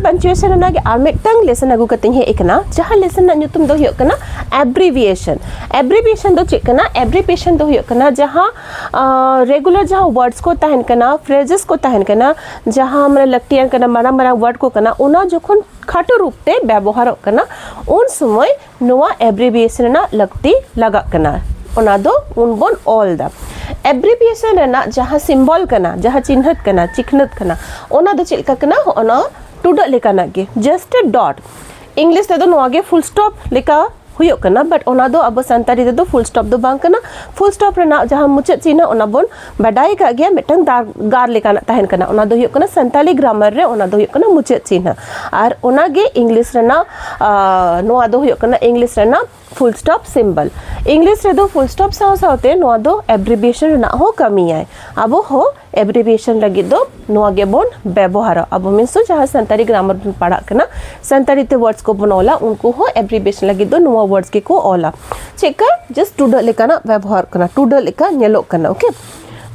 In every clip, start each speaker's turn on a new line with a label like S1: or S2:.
S1: Punctuation ना are मिटंग lesson अगु कते हे एकना जहां लेसन ना nyutum दो हुयो कना एब्रीविएशन दो चेक कना एब्रीविएशन दो हुयो कना जहां रेगुलर जहां वर्ड्स को तहन कना फ्रेजेस को तहन कना जहां हमरा लक्तियान कना मारा मारा वर्ड को कना ओना जखन खाटो रूप ते व्यवहार कना उन समय नोआ एब्रीविएशन ना लगती लगा कना ओना दो उन बोन ऑल दा एब्रीविएशन रेना जहां सिंबल कना जहां चिन्हत कना चिकनत कना ओना दो चिलका कना ओना टुडा लेकाना गे जस्ट ए डॉट इंग्लिश ते दो नोआ गे फुल स्टॉप लेका हुयो कना बट ओना दो अब संतारी ते दो फुल स्टॉप दो बांग कना फुल स्टॉप रेना जहां मुचाद चिन्ह ओना बोन बडाई का गया मिटंग गार लेकाना तहन कना ओना दो हुयो कना संताली ग्रामर रे ओना दो हुयो कना मुचाद चिन्ह आर ओना गे इंग्लिश रेना नोआ दो हुयो कना इंग्लिश रेना फुल स्टॉप सिंबल इंग्लिश रे दो फुल स्टॉप साव सावते नोआ दो एब्रीविएशन ना हो कमी आए अब हो एब्रीविएशन लगी दो नोआ गे बोन व्यवहार अब मीन्स जहां संतारी ग्रामर बन पढ़ा कना संतारी ते वर्ड्स को बनोला उनको हो एब्रीविएशन लगी दो नोआ वर्ड्स के को ओला चेक जस्ट टुडा लेकाना व्यवहार कना टुडा लेका नेलो कना ओके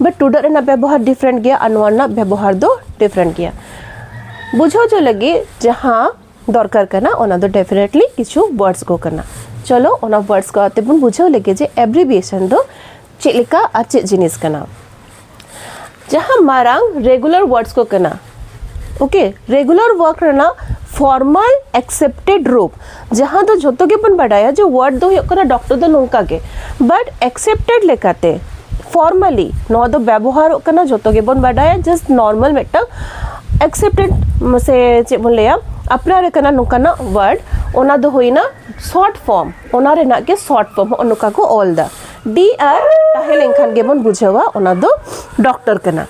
S1: बट टुडा रेना व्यवहार डिफरेंट गया अनवर ना व्यवहार दो डिफरेंट गया बुझो जो लगे जहां दरकार कना ओना दो डेफिनेटली किछु वर्ड्स को करना चलो ओना वर्ड्स को आते बन बुझो लगे जे एब्रीविएशन दो चेलिका आ चे जिनिस कना जहां मारांग रेगुलर वर्ड्स को कना ओके रेगुलर वर्क रना फॉर्मल एक्सेप्टेड रूप जहां तो जोतो के बन बढ़ाया जो वर्ड दो कना डॉक्टर दो नोका के बट एक्सेप्टेड लेकाते फॉर्मली नो दो व्यवहार कना जोतो के बन बढ़ाया जस्ट नॉर्मल मेटा एक्सेप्टेड से चे बोन लेया अपना रे कना नोकाना वर्ड ओना दो होइना शॉर्ट फॉर्म ओना रे ना के शॉर्ट फॉर्म ओनका को ऑल द डी आर ताहे लेंखान गे बन बुझावा ओना दो डॉक्टर कना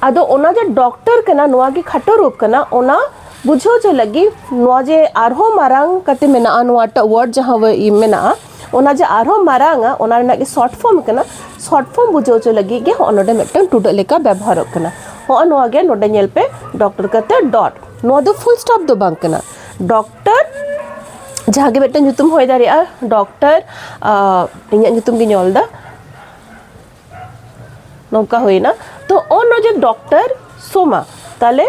S1: आदो ओना जे डॉक्टर कना नोआ के खाटो रूप कना ओना बुझो जो लगी नोआ जे आरहो मारांग कते मेना अनवाटा वर्ड जहां व ई मेना ओना जे आरहो मारांगा ओना रे ना के शॉर्ट फॉर्म कना शॉर्ट फॉर्म बुझो जो लगी गे ओनडे मेटन टुडा लेका व्यवहार कना हो नोआ गे नोडे नेल पे डॉक्टर कते डॉट नोआ दो फुल स्टॉप दो बांग कना डॉक्टर जहां गे मेटन nyutum होय दारिया डॉक्टर इnya nyutum गे ñol दा नोका होइना तो ओनो जे डॉक्टर सोमा ताले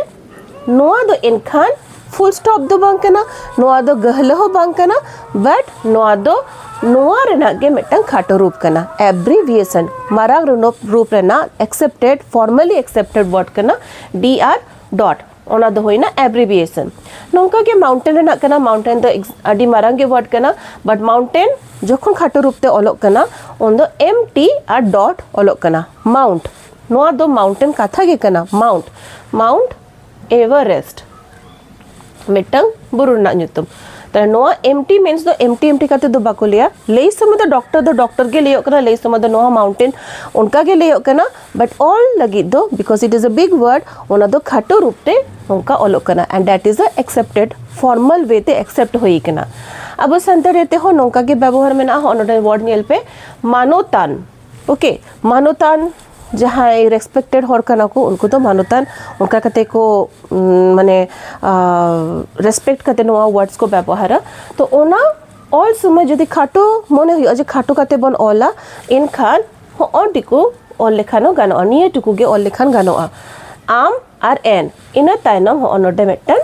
S1: नोआ दो इनखान फुल स्टॉप दो बांग कना नोआ दो गहलो हो बांग कना बट नोआ दो नोआ रेना गे मेटन खाटो रूप कना एब्रीविएशन मारांग रूप रेना एक्सेप्टेड फॉर्मली एक्सेप्टेड वर्ड कना डी आर डॉट ओना दो होइना एब्रीविएशन नोंका के माउंटेन रेना कना माउंटेन दो अडी मारांग गे वर्ड कना बट माउंटेन जखन खाटो रूप ते ओलोक कना ओन दो एम टी आर डॉट ओलोक कना माउंट नोआ दो माउंटेन कथा गे कना माउंट एवरेस्ट मिटंग बुरु ना nyutum त नोआ एमटी मीन्स दो एमटी काते दो बाको लिया लेई समय दो डॉक्टर के लियो कना लेई समय दो नोआ माउंटेन उनका के लियो कना बट ऑल लगी दो because it is a big word ओना दो खाटो रूप ते उनका ओलो कना and that is a accepted formal way ते एक्सेप्ट होई कना अब संतर रहते हो नोका के व्यवहार में ना हो ओनडे वर्ड नेल पे मानोतान ओके मानोतान जहाँ रेस्पेक्टेड हर कना को उनको तो मानोतान उनका कते को माने रेस्पेक्ट कते नोआ वर्ड्स को व्यवहार तो ओना ऑल समय जदि खाटो मने हुई अजे खाटो कते बन ओला इन खान हो ओडिको ऑल लेखानो गानो अनिए टुकुगे ऑल लेखान गानो आम आर एन इना ताइनम हो ओनडे मेटन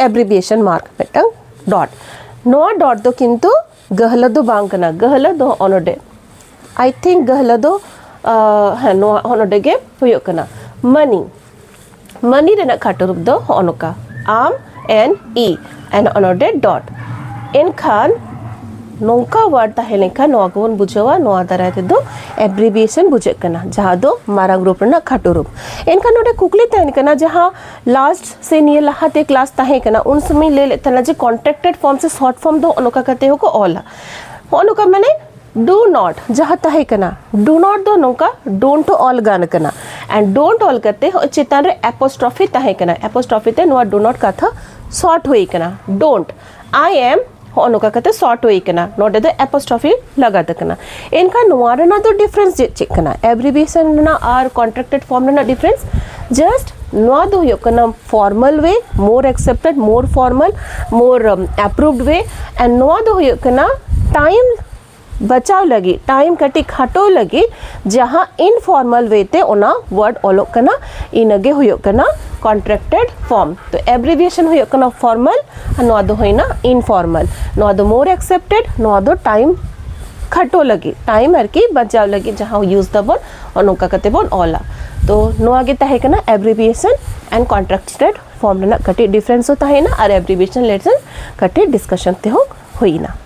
S1: एब्रीविएशन मार्क मेटन डॉट नोआ डॉट दो किंतु गहला दो बांग कना गहला दो ओनडे आई थिंक गहला दो हाँ नोआ ओनडे गे हुयो कना मनी रेना खाटो रूप दो ओनका आम एन ई एन ओनडे डॉट इन खान नोंका वर्ड ताहे लेखा नोआ को बन बुझावा नोआ दाराय ते दो एब्रीविएशन बुझे कना जहां दो मारांग रूप रेना खाटो रूप इनका नोडे कुकली तहन कना जहां लास्ट से निये लहाते क्लास ताहे कना उन समय ले लेतना जे कॉन्ट्रैक्टेड फॉर्म से शॉर्ट फॉर्म दो ओनका कते हो को ओला ओनका माने डू नॉट जहाँ ताहे कना डू नॉट दो नोका डोंट ऑल गान कना एंड डोंट ऑल करते हो चेतान रे एपोस्ट्रोफी ताहे कना एपोस्ट्रोफी ते नोआ डू नॉट कथा शॉर्ट होई कना डोंट आई एम हो नोका कते शॉर्ट होई कना नोडे दो एपोस्ट्रोफी लगा दकना इनका नोआ ना दो डिफरेंस चेक कना एब्रीविएशन ना आर कॉन्ट्रैक्टेड फॉर्म ना डिफरेंस जस्ट नोआ दो यो कना formal way more accepted more formal more approved way and नोआ दो यो कना टाइम बचाव लगी टाइम कटी खाटो लगी जहां इनफॉर्मल वे ते ओना वर्ड ओलोक कना इनगे हुयो कना कॉन्ट्रैक्टेड फॉर्म तो एब्रिविएशन हुयो कना फॉर्मल नोआ दो होइना इनफॉर्मल नोआ दो मोर एक्सेप्टेड नोआ दो टाइम खाटो लगी टाइम आरकी बचाव लगी जहां यूज दबन ओनोका कते बोन ओला तो नोआ गे ताहे कना एब्रिविएशन एंड कॉन्ट्रैक्टेड फॉर्म रेना कटी डिफरेंस होता है ना और एब्रिविएशन लेसन कटी डिस्कशन ते हो होइना।